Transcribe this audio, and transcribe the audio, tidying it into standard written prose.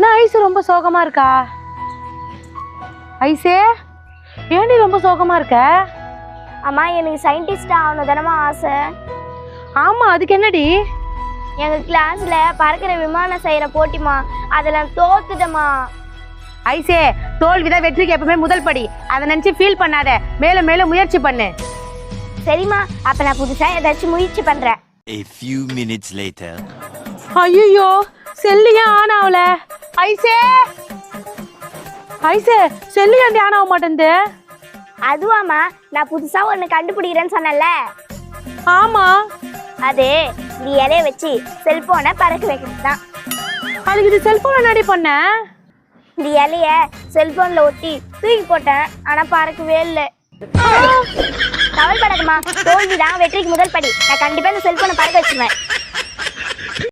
நான் ஐசு ரொம்ப சோகமா இருக்கா? ஐசே ஏன்டி ரொம்ப சோகமா இருக்க? அம்மா எனக்கு சயின்டிஸ்ட் ஆகணும் தானம்மா ஆசை. ஆமா, அதுக்கு என்னடி? எங்கள் கிளாஸ்ல பறக்கிற விமானம் செய்கிற போட்டிமா, அதில் நான் தோத்துட்டேம்மா. ஐசே தோல்விதான் வெற்றிக்கு எப்பவுமே முதல் படி. அதை நினைச்சு ஃபீல் பண்ணாத, மேலும் மேலும் முயற்சி பண்ணு. சரிம்மா, அப்போ நான் புதுசாக ஏதாச்சும் முயற்சி பண்ணுறேன். A few minutes later. ஐயோ செல்லியா ஆன் ஆகல. ஐசே ஐசே செல்லு ஏன்டி ஆன் ஆக மாட்டேங்குது? அதுவாம்மா, நான் புதுசாக ஒன்று கண்டுபிடிக்கிறேன்னு சொன்னேன்ல, ஆமா, அது இந்த இலைய வச்சு செல்போனை பறக்க வைக்கிறது தான். அதுக்கு இது செல்போன் என்னடி பண்ண? இந்த இலைய செல்போனில் ஒட்டி தூக்கி போட்டேன், ஆனால் பறக்கவே இல்லை. கவலைப்படாதம்மா, தோல்வி தான் வெற்றிக்கு முதல் படி. நான் கண்டிப்பாக இந்த செல்போனை பறக்க வச்சுருவேன்.